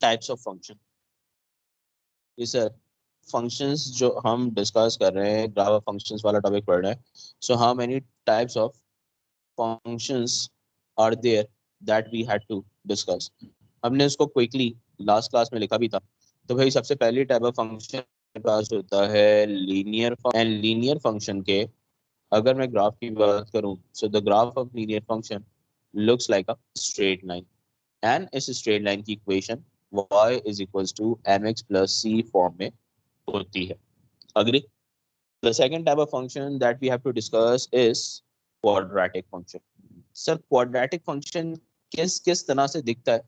Types of function. जी sir, functions जो हम डिस्कस कर रहे हैं, ग्राफ ऑफ फंक्शंस वाला टॉपिक पढ़ रहे हैं। So how many types of functions are there that we had to discuss. हमने उसको क्विकली लास्ट क्लास में लिखा भी था। तो भाई सबसे पहली टाइप ऑफ फंक्शन के पास होता है लीनियर एंड लीनियर फंक्शन के अगर मैं ग्राफ की बात करूं, so the graph of linear function looks like a straight line and इस स्ट्रेट लाइन की equation y is equals to mx plus c form में होती है। Agree? The second type of function that we have to discuss is quadratic function. Sir quadratic function किस किस तरह से दिखता है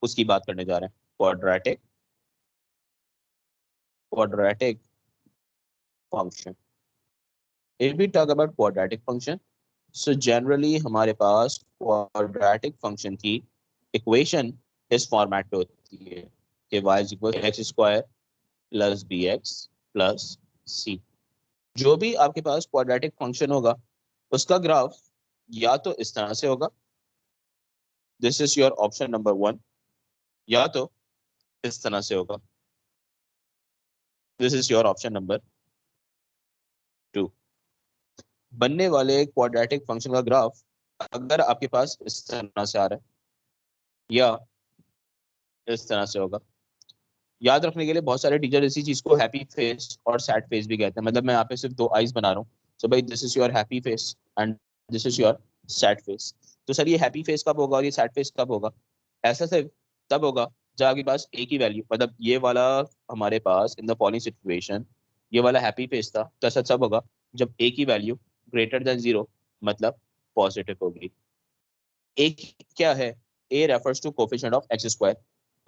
उसकी बात करने जा रहे हैं। Quadratic function, if we talk about quadratic function, so generally हमारे पास quadratic function की equation इस फॉर्मेट पे होती है कि y is equal to x square plus bx plus c। जो भी आपके पास quadratic function होगा उसका ग्राफ या तो इस तरह से होगा, this is your option number 1, या तो इस तरह से होगा, this is your option number 2। बनने वाले क्वाड्रेटिक फंक्शन का ग्राफ अगर आपके पास इस तरह से आ रहा है या इस तरह से होगा। याद रखने के लिए बहुत सारे टीचर इसी चीज को हैप्पी फेस और सैड फेस भी कहते हैं। मतलब मैं यहाँ पे सिर्फ 2 आईज बना रहा हूँ। सो भाई this is your happy face and this is your sad face. तो सर ये हैप्पी फेस कब होगा और ये सैड फेस कब होगा? ऐसा सिर्फ तब होगा जब आपके पास एक ही वैल्यू, मतलब ये वाला हमारे पास इन द फॉलोइंग सिचुएशन ये वाला हैप्पी फेस था, तो ऐसा तब होगा जब एक ही वैल्यू ग्रेटर देन 0 मतलब पॉजिटिव होगी। एक क्या है? A refers to coefficient of x square.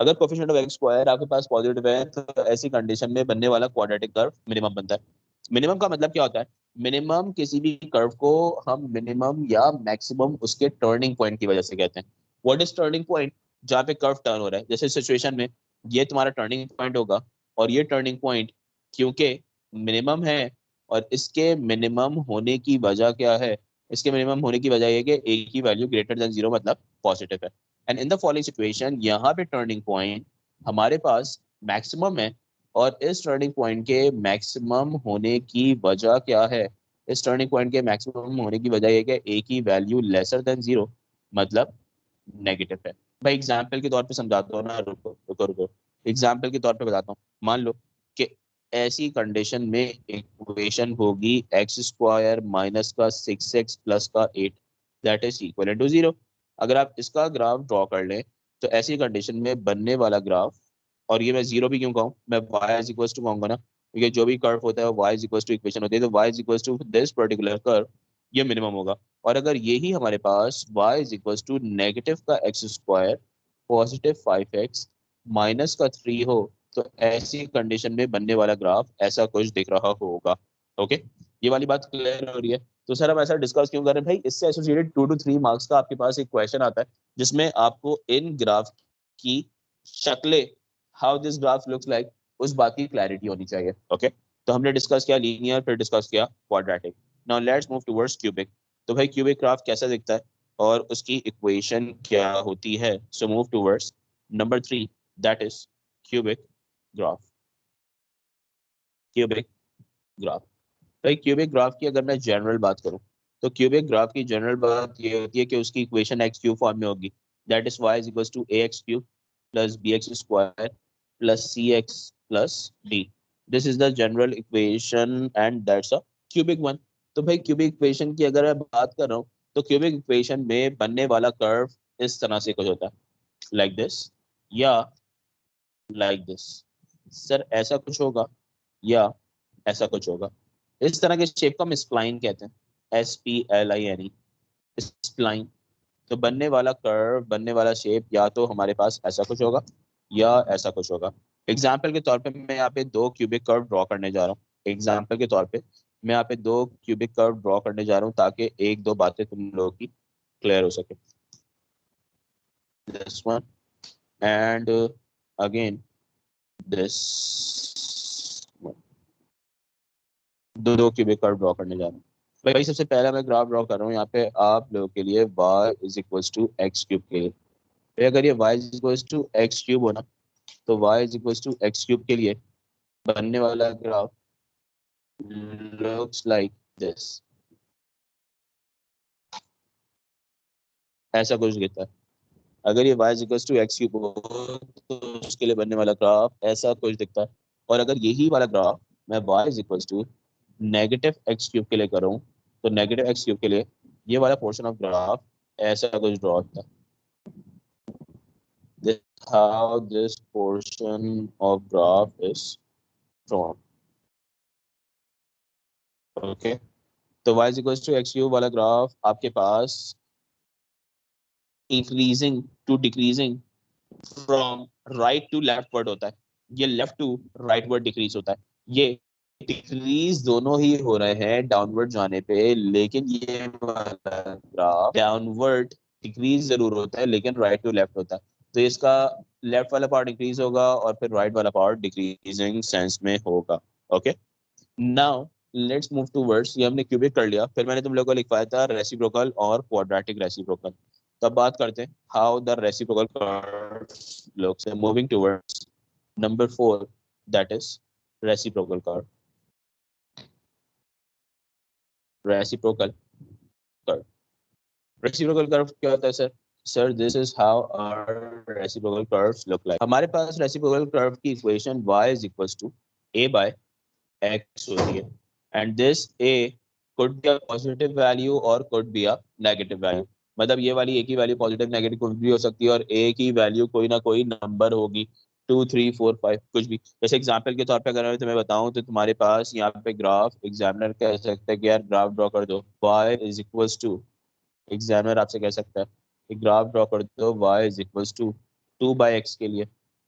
अगर कोफिशिएंट ऑफ एक्स स्क्वायर आपके पास पॉजिटिव है तो ऐसी कंडीशन में बनने वाला क्वाड्रेटिक कर्व मिनिमम बनता है। मिनिमम का मतलब क्या होता है? मिनिमम किसी भी कर्व को हम मिनिमम या मैक्सिमम उसके टर्निंग पॉइंट की वजह से कहते हैं। What is turning point? जहाँ पे कर्व टर्न हो रहा है। जैसे सिचुएशन में ये तुम्हारा टर्निंग पॉइंट होगा और ये टर्निंग पॉइंट क्योंकि मिनिमम है और इसके मिनिमम होने की वजह क्या है? इसके मिनिमम होने की वजह ये कि ए की वैल्यू ग्रेटर देन 0 मतलब पॉजिटिव है। And in the following situation यहाँ पे टर्निंग पॉइंट हमारे पास मैक्सिमम है और इस टर्निंग पॉइंट के मैक्सिमम होने की वजह क्या है? इस टर्निंग पॉइंट के मैक्सिमम होने की वजह ये कि ए की वैल्यू लेसर देन 0 मतलब नेगेटिव है। भाई एग्जाम्पल के तौर पे समझाता हूँ ना, रुको रुको रुको, एग्जाम्पल के तौर पे बताता हूँ। मान लो कि ऐसी कंडीशन में इक्वेशन होगी एक्स स्क्वायर माइनस का 6x प्लस का 8 दैट इज इक्वल टू 0। अगर आप इसका ग्राफ ड्रॉ कर लें तो ऐसी कंडीशन में बनने वाला ग्राफ, और ये मैं 0 भी क्यों कहूँ, मैं y इज इक्वल टू कहूंगा ना, क्योंकि जो भी कर्व होता है y is equal to equation होती है, तो y is equal to this particular curve ये मिनिमम होगा। और अगर यही हमारे पास y is equal to negative का x square positive 5x minus का 3 हो तो ऐसी कंडीशन में बनने वाला ग्राफ ऐसा कुछ दिख रहा होगा। ओके, ये वाली बात क्लियर हो रही है? तो सर हम ऐसा डिस्कस क्यों कर रहे हैं भाई? इससे एसोसिएटेड 2 to 3 मार्क्स का आपके पास एक क्वेश्चन आता है जिसमें आपको इन ग्राफ की शक्लें, how this graph looks like, उस बात की क्लैरिटी होनी चाहिए। ओके, तो हमने डिस्कस किया लीनियर, फिर डिस्कस किया quadratic. Now let's move towards cubic. तो भाई क्यूबिक ग्राफ कैसा दिखता है और उसकी इक्वेशन क्या होती है? So move towards number 3 that is cubic graph. Cubic graph, भाई क्यूबिक ग्राफ की अगर मैं जनरल बात करूं तो क्यूबिक ग्राफ की जनरल बात ये होती है कि उसकी इक्वेशन एक्स क्यूब फॉर्म में होगी, that is y is equal to a x cube plus b x square plus c x plus d. This is the general equation and that's a cubic one. तो भाई cubic equation की अगर मैं बात कर रहा हूँ तो क्यूबिक इक्वेशन में बनने वाला कर्व इस तरह से कुछ होता है, लाइक दिस या लाइक दिस। सर ऐसा कुछ होगा या ऐसा कुछ होगा। इस तरह के शेप को हम स्प्लाइन कहते हैं, SPLINE, स्प्लाइन। तो बनने वाला कर्व, बनने वाला शेप या तो हमारे पास ऐसा कुछ होगा या ऐसा कुछ होगा। एग्जाम्पल के तौर पे मैं यहाँ पे 2 क्यूबिक कर्व ड्रॉ करने जा रहा हूँ। एग्जाम्पल के तौर पे मैं यहाँ पे 2 क्यूबिक कर्व ड्रॉ करने जा रहा हूँ ताकि एक दो बातें तुम लोगों की क्लियर हो सके। This one and again this, दो क्यूबिक कर्व ड्रॉ करने जा रहा हूँ। भाई सबसे पहला मैं ग्राफ ड्रॉ कर रहा हूँ यहाँ पे आप लोगों के लिए y is equal to x cube के लिए। अगर ये y is equal to x cube हो ना तो y is equal to x cube के लिए बनने वाला ग्राफ लुक्स लाइक दिस, ऐसा कुछ दिखता है। अगर ये y is equal to x cube हो तो उसके लिए बनने वाला ग्राफ ऐसा कुछ दिखता है। और अगर यही वाला ग्राफ मैं y is equal to negative x cube के लिए करूँ तो नेगेटिव एक्स क्यूब के लिए ये वाला पोर्शन ऑफ ग्राफ ऐसा कुछ ड्रॉ होता है। This how this portion of graph is drawn. Okay. तो y is equals to x cube वाला ग्राफ आपके पास increasing to decreasing from right to leftward होता है, ये left to rightward decrease होता है। ये डिक्रीज दोनों ही हो रहे हैं डाउनवर्ड जाने पे, लेकिन ये वाला ग्राफ डाउनवर्ड डिक्रीज जरूर होता है लेकिन राइट टू लेफ्ट होता है। तो इसका लेफ्ट वाला पार्ट इंक्रीज होगा और फिर राइट वाला पार्ट डिक्रीजिंग सेंस में होगा। Okay, now let's move to words. ये हमने क्यूबिक कर लिया, फिर मैंने तुम लोगों को लिखवाया था रेसिप्रोकल और क्वाड्रेटिक रेसिप्रोकल। तब बात करते हैं how the reciprocal curves looks. Moving towards number 4, that is reciprocal curve. Reciprocal curve, reciprocal curve क्या होता है sir? Sir this is how our reciprocal curves look like. हमारे पास रेसिप्रोकल कर्व की equation y is equals to a by x होती है, and this a could be a positive value और could be a negative value। मतलब ये वाली a की वैल्यू पॉजिटिव नेगेटिव कुछ भी हो सकती है और a की वैल्यू कोई ना कोई नंबर होगी, 2 3 4 5 कुछ भी। जैसे एग्जांपल के तौर पे अगर मैं तुम्हें बताऊं तो तुम्हारे पास यहाँ पे ग्राफ एग्जामिनर कह सकता है कि यार ग्राफ ड्रॉ कर दो, y is equals to, examiner आपसे कह सकता है कि ग्राफ ड्रॉ कर दो y is equals to 2 by x के लिए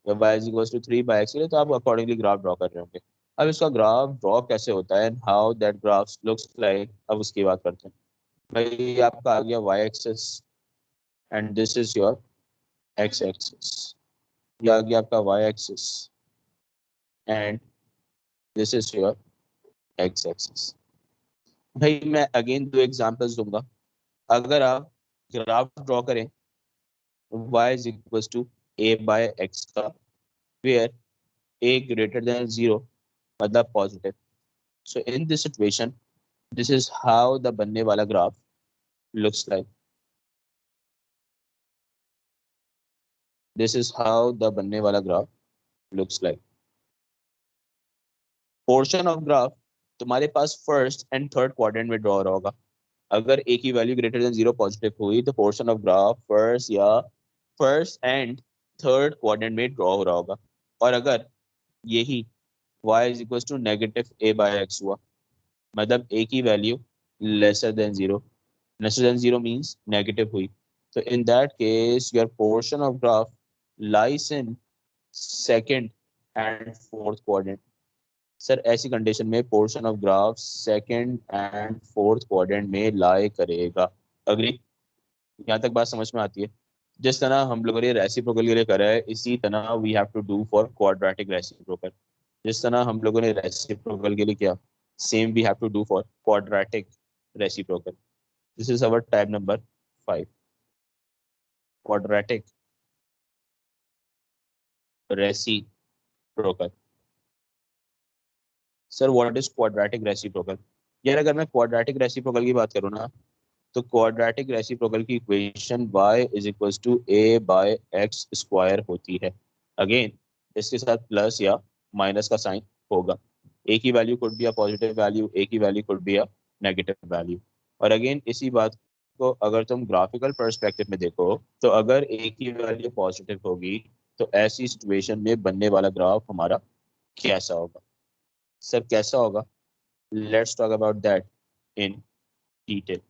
या y is equals to 3 by x के लिए, तो आप अकॉर्डिंगली ग्राफ ड्रॉ कर रहे होंगे। अब इसका ग्राफ ड्रॉ कैसे होता है and how that graph looks like, अब उसकी बात करते हैं। भाई आपका आ गया y axis and this is your x axis, ये आ गया आपका y axis and this is your x axis. भाई मैं अगेन दो एग्जांपल्स दूंगा। अगर आप ग्राफ ड्रॉ करें y is equals to a by x का, where a greater than 0 मतलब positive, so in this situation this is how the बनने वाला graph looks like, this is how the बनने वाला graph looks like। portion of graph तुम्हारे पास first and third quadrant में draw हो रहा होगा। अगर a की वैल्यू ग्रेटर देन 0 पॉजिटिव हुई तो पोर्शन ऑफ ग्राफ फर्स्ट या फर्स्ट एंड थर्ड क्वाड्रेंट में ड्रॉ हो रहा होगा। और अगर यही y is equal to negative a by x हुआ, मतलब a की value lesser than 0, lesser than 0 means negative हुई, तो in that case your portion of graph lies in second and fourth quadrant. Sir ऐसी कंडीशन में portion of graph second and fourth quadrant में लाई करेगा। Agree? यहाँ तक बात समझ में आती है? जिस तरह हम लोगों ने रेसिप्रोकल के लिए करा है इसी तरह we have to do for quadratic reciprocal. जिस तरह हम लोगों ने रेसिप्रोकल के लिए किया, same we have to do for quadratic reciprocal. This is our type number 5, quadratic reciprocal. Sir what is quadratic reciprocal? यार अगर मैं क्वाड्रेटिक रेसिप्रोकल की बात करूँ ना, तो क्वाड्रेटिक रेसिप्रोकल की equation y is equals to a by x square होती है। अगेन इसके साथ प्लस या माइनस का साइन होगा। a की value could be a positive value, a की value could be a negative value. और अगेन इसी बात को अगर तुम ग्राफिकल पर्सपेक्टिव में देखो तो अगर a की वैल्यू पॉजिटिव होगी तो ऐसी सिचुएशन में बनने वाला ग्राफ हमारा कैसा होगा? सर कैसा होगा? Let's talk about that in detail.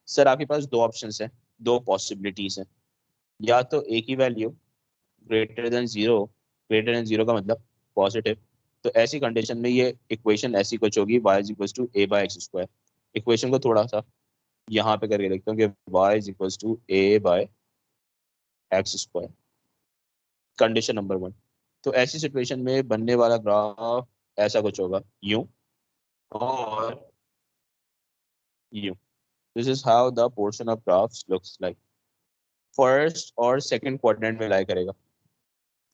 Sir आपके पास दो ऑप्शंस हैं, दो पॉसिबिलिटीज हैं। या तो ए की value greater than zero, greater than zero का मतलब पॉजिटिव, तो ऐसी कंडीशन में ये इक्वेशन ऐसी कुछ होगी y is equal to a by x square. Equation को थोड़ा सा यहाँ पे करके देखता हूँ कि y is equal to a by x square, condition number 1। तो ऐसी सिचुएशन में बनने वाला ग्राफ ऐसा कुछ होगा, यूं और यूं। This is how the portion of graphs looks like. First और सेकंड क्वाड्रेंट में लाई करेगा,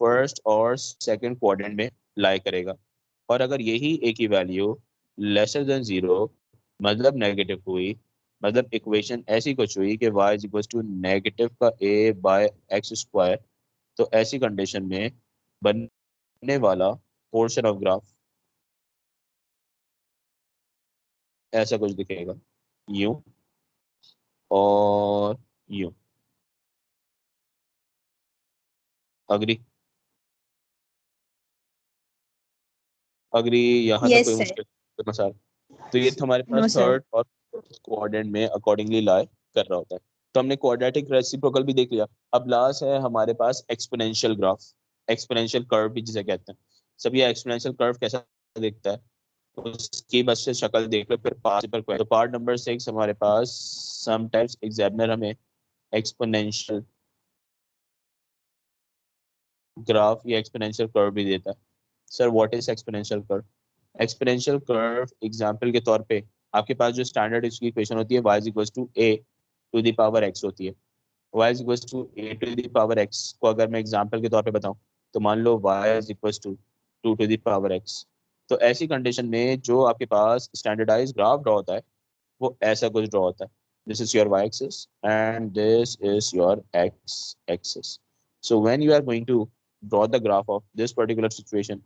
फर्स्ट और सेकंड क्वाड्रेंट में लाई करेगा, और अगर यही ए की वैल्यू लेसर देन जीरो मतलब नेगेटिव हुई, मतलब इक्वेशन ऐसी कुछ हुई कि y is equal to negative का a बाय एक्स स्क्वायर, तो ऐसी कंडीशन में बनने वाला पोर्शन ऑफ ग्राफ ऐसा कुछ दिखेगा, यूं और यूं। अग्री? अग्री? यहाँ तक यस कोई सर। मुश्किल मसाल? तो ये हमारे नो पास सर। थर्ड और क्वाड्रेंट में अकॉर्डिंगली लाई कर रहा होता है। तो हमने क्वाड्रेटिक रेसिप्रोकल भी देख लिया। अब लास्ट है हमारे पास एक्सपोनेंशियल ग्राफ, एक्सपोनेंशियल कर्व भी जिसे कहते हैं। सब ये एक्सपोनेंशियल कर्व कैसा दिखता है उसकी बस से शक्ल देख लो, फिर पार्ट पर तो पार्ट नंबर 6 हमारे पास समटाइम्स एग्जामिनर हमें एक्सपोनेंशियल ग्राफ या एक्सपोनेंशियल कर्व भी देता है। Sir what is exponential curve? Exponential curve example के तौर पे आपके पास जो स्टैंडर्ड इसकी इक्वेशन होती है y is equal to a to the power x होती है। y is equal to a to the power x को अगर मैं एग्जांपल के तौर पे बताऊं तो मान लो y is equal to 2 to the power x। तो ऐसी कंडीशन में जो आपके पास स्टैंडर्डाइज ग्राफ ड्रॉ होता है वो ऐसा कुछ ड्रॉ होता है। This is your y axis and this is your x axis. So when you are going to draw the graph of this particular situation,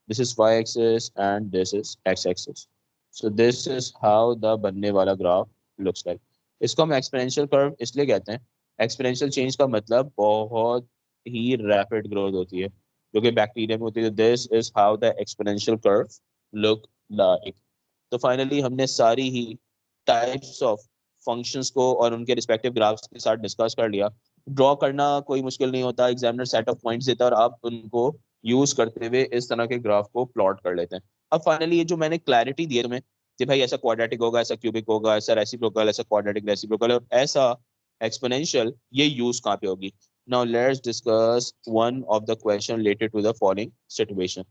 this is y-axis and this is x-axis. So this is how the बनने वाला graph looks like. इसको हम exponential curve इसलिए कहते हैं, exponential change का मतलब बहुत ही rapid growth होती है जो कि बैक्टीरिया में होती है। This is how the exponential curve look like. तो फाइनली हमने सारी ही टाइप्स ऑफ फंक्शंस को और उनके रिस्पेक्टिव ग्राफ्स के साथ डिस्कस कर लिया। ड्रॉ करना कोई मुश्किल नहीं होता, एग्जामिनर सेट ऑफ पॉइंट्स देता है और आप उनको यूज करते हुए इस तरह के ग्राफ को प्लॉट कर लेते हैं। अब फाइनली ये जो मैंने क्लैरिटी दी है तुम्हें कि भाई ऐसा क्वाड्रेटिक होगा, ऐसा क्यूबिक होगा, ऐसा रेसिप्रोकल, ऐसा क्वाड्रेटिक रेसिप्रोकल और ऐसा एक्सपोनेंशियल, ये यूज कहाँ पे होगी? Now let's discuss one of the question related to the following situation.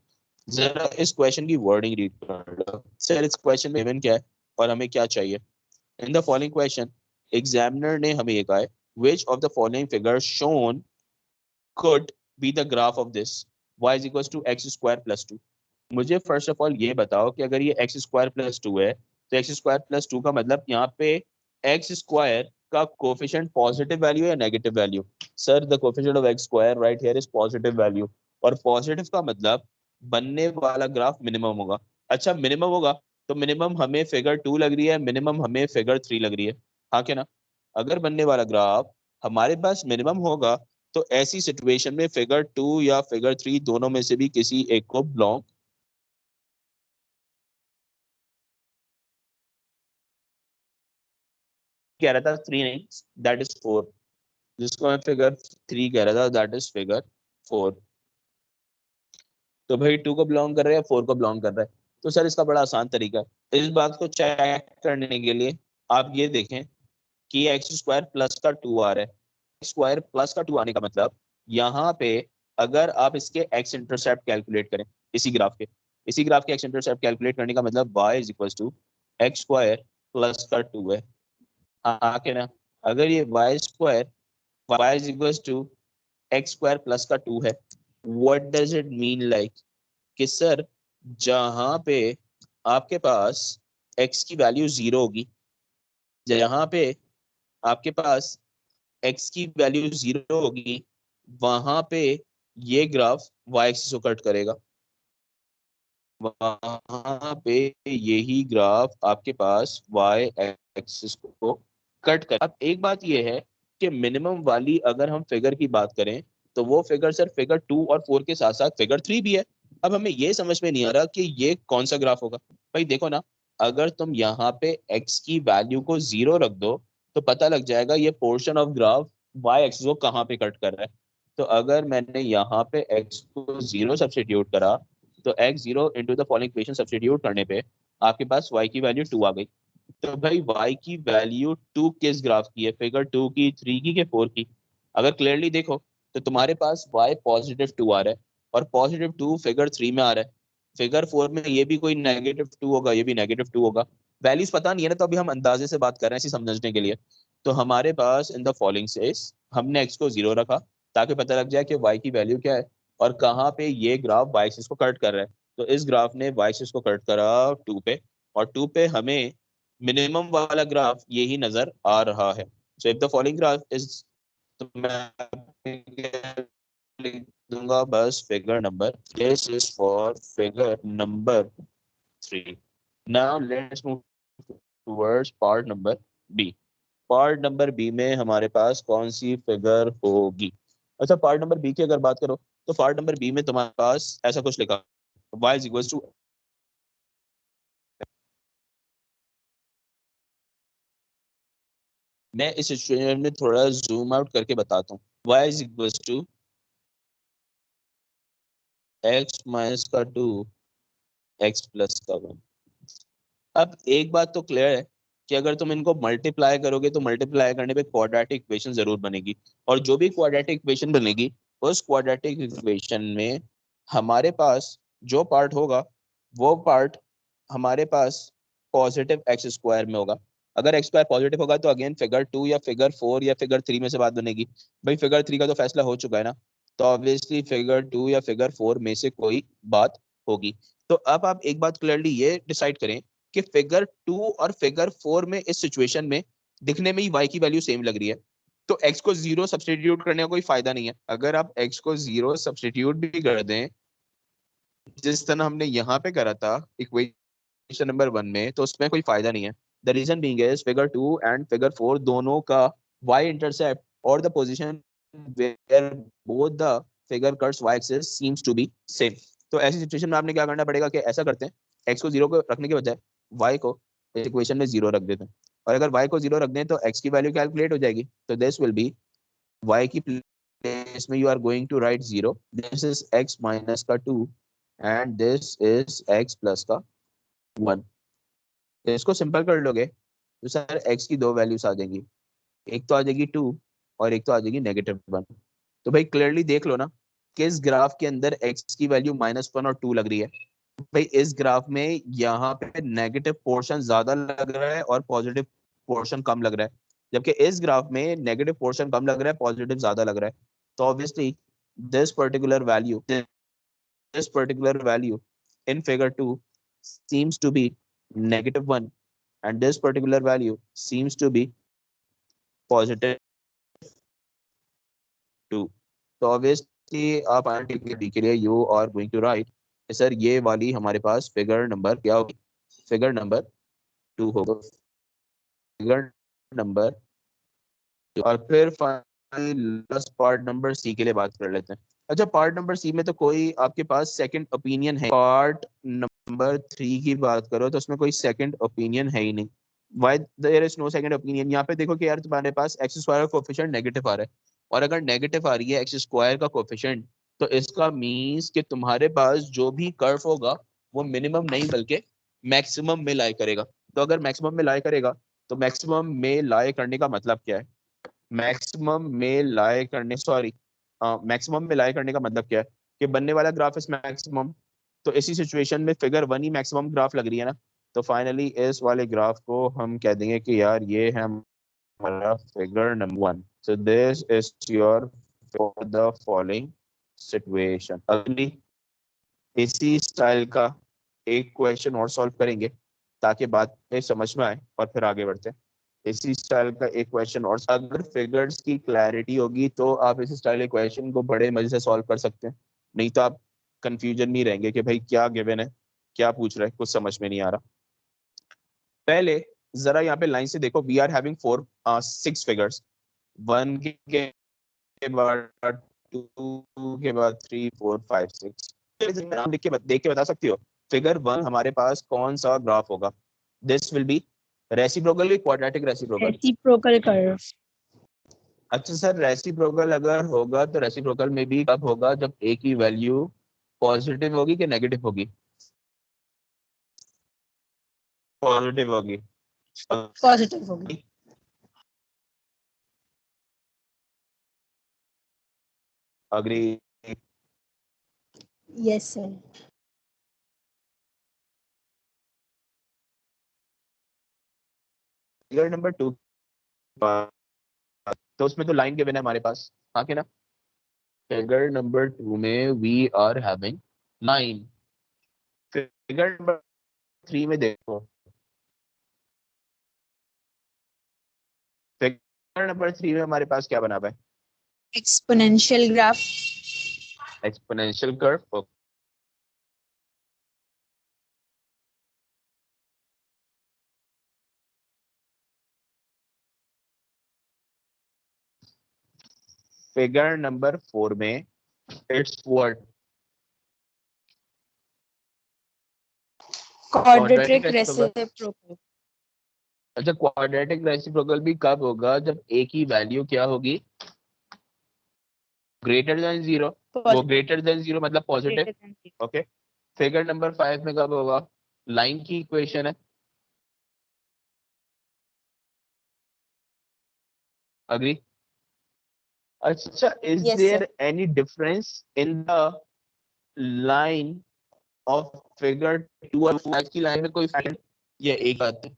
जरा इस क्वेश्चन की वर्डिंग रीड कर लो। सर इस क्वेश्चन में गिवन क्या है और हमें क्या चाहिए? In the following question examiner ने हमें ये कहा है which of the following figures shown could be the graph of this y is equals to x square plus 2। मुझे फर्स्ट ऑफ ऑल ये बताओ कि अगर ये एक्स स्क्वायर प्लस टू है तो एक्स स्क्वायर प्लस टू का मतलब यहाँ पे एक्स स्क्वायर का कोफिशिएंट पॉजिटिव वैल्यू या negative value? Sir the coefficient of x square right here is positive value, और पॉजिटिव का मतलब बनने वाला ग्राफ मिनिमम होगा। अच्छा मिनिमम होगा तो मिनिमम हमें फिगर 2 लग रही है, मिनिमम हमें फिगर 3 लग रही है, हाँ क्या ना? अगर बनने वाला ग्राफ हमारे पास मिनिमम होगा तो ऐसी सिचुएशन में फिगर 2 या फिगर 3 दोनों में से भी किसी एक को बिलोंग कह रहा था, 3 नहीं दैट इज 4, जिसको मैं फिगर 3 कह रहा था दैट इज फिगर 4। तो भाई 2 को बिलोंग कर रहा है, 4 को बिलोंग कर रहा है। तो सर इसका बड़ा आसान तरीका है, इस बात को चेक करने के लिए आप ये देखें कि एक्स स्क्वायर प्लस का 2 आ रहा है। स्क्वायर प्लस का 2 आने का मतलब यहाँ पे अगर आप इसके एक्स इंटरसेप्ट कैलकुलेट करें, इसी ग्राफ के एक्स इंटरसेप्ट कैलकुलेट करने का मतलब y is equal to x square plus का 2 है, हाँ क्या ना? अगर ये y is equal to x square plus का 2 है, what does it mean like कि सर जहां पे आपके पास x की वैल्यू 0 होगी, जहां पे आपके पास x की वैल्यू 0 होगी वहां पे ये ग्राफ y एक्सिस को कट करेगा, वहां पे यही ग्राफ आपके पास y एक्सिस को कट कर। अब एक बात ये है कि मिनिमम वाली अगर हम फिगर की बात करें तो वो फिगर सर फिगर 2 और 4 के साथ साथ फिगर 3 भी है। अब हमें ये समझ में नहीं आ रहा कि ये कौन सा ग्राफ होगा। भाई देखो ना, अगर तुम यहाँ पे x की वैल्यू को 0 रख दो तो पता लग जाएगा ये portion of graph y axis को कहाँ पे कट कर रहा है। तो अगर मैंने यहाँ पे x को 0 सब्स्टिट्यूट करा तो x 0 into the following equation substitute करने पे आपके पास y की वैल्यू 2 आ गई। तो भाई y की वैल्यू 2 किस ग्राफ की है? फिगर 2 की, 3 की, के 4 की? अगर क्लियरली देखो तो तुम्हारे पास y पॉजिटिव 2 आ रहा है और पॉजिटिव 2 फिगर 3 में आ रहा है, फिगर 4 में ये भी कोई नेगेटिव 2 होगा, ये भी नेगेटिव 2 होगा। वैल्यूज पता नहीं है ना, तो अभी हम अंदाजे से बात कर रहे हैं इसी समझने के लिए। तो हमारे पास इन द फॉलोइंग सेस हमने x को 0 रखा ताकि पता लग जाए कि y की वैल्यू क्या है, और कहाँ पे ये ग्राफ वाई एक्सिस को कट कर रहा है। तो इस ग्राफ ने वाई एक्सिस को कट करा 2 पे, और 2 पे हमें मिनिमम वाला ग्राफ यही नजर आ रहा है। So if the following graph is, तो मैं लिख दूंगा बस figure number, this is for figure number 3। Now let's move towards part number B. Part number B में हमारे पास कौन सी फिगर होगी? अच्छा, पार्ट नंबर बी की अगर बात करो तो पार्ट नंबर बी में तुम्हारे पास ऐसा कुछ लिखा, y इज इक्वल टू, मैं इस सिचुएशन में थोड़ा जूम आउट करके बताता हूँ। y is equal to x minus का 2 x प्लस का 1। अब एक बात तो क्लियर है कि अगर तुम इनको मल्टीप्लाई करोगे तो मल्टीप्लाई करने पे क्वाड्रेटिक इक्वेशन जरूर बनेगी, और जो भी क्वाड्रेटिक इक्वेशन बनेगी उस क्वाड्रेटिक इक्वेशन में हमारे पास जो पार्ट होगा वो पार्ट हमारे पास पॉजिटिव एक्स स्क्वायर में होगा। अगर एक्स स्क्वायर पॉजिटिव होगा तो अगेन फिगर 2 या फिगर 4 या फिगर 3 में से बात बनेगी। भाई फिगर 3 का तो फैसला हो चुका है ना, तो ऑब्वियसली फिगर 2 या फिगर 4 में से कोई बात होगी। तो अब आप एक बात क्लियरली ये डिसाइड करें कि फिगर 2 और फिगर 4 में इस सिचुएशन में दिखने में ही y की वैल्यू सेम लग रही है, तो x को 0 सब्सटीट्यूट करने का कोई फायदा नहीं है। अगर आप x को 0 सब्सटीट्यूट भी कर दें जिस तरह हमने यहाँ पे करा था इक्वेशन नंबर 1 में, तो उसमें कोई फायदा नहीं है। The reason being is figure 2 and figure 4 दोनों का y इंटरसेप्ट और the position where both the figure cuts y axis seems to be same. तो ऐसी सिचुएशन में आपने क्या करना पड़ेगा कि ऐसा करते हैं, x को 0 को रखने के बजाय y को इक्वेशन में 0 रख देते हैं, और अगर y को 0 रख दें तो x की वैल्यू कैलकुलेट हो जाएगी। तो दिस विल बी y की प्लेस में you are going to write 0, this is x minus का 2 and this is x plus का 1। तो इसको सिंपल कर लोगे तो सर x की दो वैल्यूज आ जाएंगी, एक तो आ जाएगी 2 और एक तो आ जाएगी -1। तो भाई क्लियरली देख लो ना, किस ग्राफ के अंदर x की वैल्यू -1 और 2 लग रही है। भाई इस ग्राफ में यहाँ पे नेगेटिव पोर्शन ज्यादा लग रहा है और पॉजिटिव पोर्शन कम लग रहा है, जबकि इस ग्राफ में नेगेटिव पोर्शन कम लग रहा है, पॉजिटिव ज्यादा लग रहा है। तो obviously this particular value this particular value in figure 2 seems to be -1, and this particular value seems to be +2। तो ऑब्वियसली आप आंटी के लिए you are going to write sir ये वाली हमारे पास फिगर नंबर क्या होगी, फिगर नंबर 2 होगा, फिगर नंबर। और फिर लास्ट पार्ट नंबर सी के लिए बात कर लेते हैं। अच्छा, पार्ट नंबर सी में तो कोई आपके पास सेकंड ओपिनियन है? पार्ट नंबर 3 की बात करो तो उसमें कोई सेकंड ओपिनियन है ही नहीं। Why there is no second opinion? यहाँ पे देखो कि यार तुम्हारे पास एक्स स्क्वायर का कोफिशिएंट नेगेटिव आ रहा है, और अगर नेगेटिव आ रही है एक्स स्क्वायर का कोफिशिएंट, तो इसका मीन्स कि तुम्हारे पास जो भी कर्व होगा वो मिनिमम नहीं बल्कि मैक्सिमम में लाई करेगा। तो अगर मैक्सिमम में लाई करेगा तो मैक्सिमम में लाई करने का मतलब क्या है? मैक्सिमम में लाई करने, सॉरी, मैक्सिमम में लाई करने का मतलब क्या है कि बनने वाला ग्राफ इज मैक्सिमम। तो इसी सिचुएशन में फिगर 1 ही मैक्सिमम ग्राफ लग रही है ना, तो फाइनली इस वाले ग्राफ को हम कह देंगे कि यार ये है हमारा figure number 1। So this is your for the following situation. अगली इसी स्टाइल का एक क्वेश्चन और सॉल्व करेंगे ताकि बात में समझ में आए और फिर आगे बढ़ते हैं। इसी स्टाइल का एक क्वेश्चन, और अगर फिगर्स की क्लैरिटी होगी तो आप इस स्टाइल के क्वेश्चन को बड़े मजे से सॉल्व कर सकते हैं, नहीं तो आप कंफ्यूजन में रहेंगे कि भाई क्या गिवन है, क्या पूछ रहा है, कुछ समझ में नहीं आ रहा। पहले जरा यहाँ पे लाइन से देखो, वी आर हैविंग 6 फिगर्स, 1 के बाद 2 के बाद 3 4 5 6। नाम लिख के देख के बता सकती हो फिगर 1 हमारे पास कौन सा ग्राफ होगा? This will B reciprocal, quadratic reciprocal. Reciprocal curve. अच्छा सर, रेसिप्रोकल अगर होगा तो रेसिप्रोकल में भी कब होगा? जब ए की वैल्यू पॉजिटिव होगी कि नेगेटिव होगी? पॉजिटिव होगी। पॉजिटिव होगी। Agree? Yes sir. Figure number 2, तो उसमें तो लाइन गिवन है हमारे पास, हाँ कि ना? फिगर नंबर 2 में we are having 9। Figure number 3 में देखो, फिगर नंबर 3 में हमारे पास क्या बना हुआ है? Exponential graph. Exponential curve. Figure number 4 में इट्स व्हाट? Quadratic reciprocal. अच्छा, क्वाड्रेटिक रेसिप्रोकल भी कब होगा? जब ए की वैल्यू क्या होगी? Greater than zero. वो ग्रेटर देन जीरो मतलब पॉजिटिव। ओके। फिगर नंबर 5 में कब होगा? लाइन की इक्वेशन है। अग्री? अच्छा, is Yes, sir. There any difference in the line of figure 2 और 5 की लाइन में कोई फैक्टर? ये एक बात है।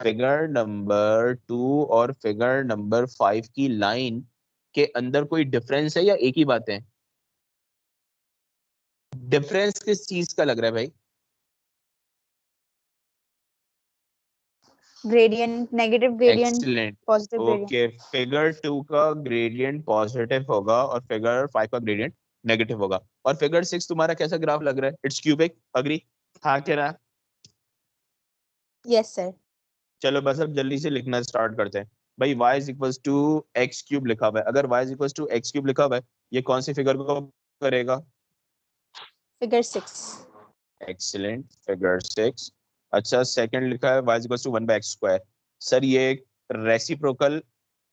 फिगर नंबर 2 और फिगर नंबर 5 की लाइन के अंदर कोई डिफरेंस है या एक ही बात है? डिफरेंस किस चीज का लग रहा है भाई? Gradient, negative gradient, excellent. Positive gradient. Okay, figure 2 का ग्रेडियंट पॉजिटिव होगा और फिगर 5 का ग्रेडियंट नेगेटिव होगा। और फिगर 6 तुम्हारा कैसा ग्राफ लग रहा है? It's cubic. अग्री? हाँ क्या रहा? Yes sir. चलो बस अब जल्दी से लिखना स्टार्ट करते हैं। भाई y is equals to x cube लिखा हुआ है। अगर y is equals to x cube लिखा हुआ है, ये कौन सी फिगर को करेगा? फिगर 6। Excellent, figure 6। अच्छा, सेकंड लिखा है y is equals to 1/x²। Sir ये एक रेसिप्रोकल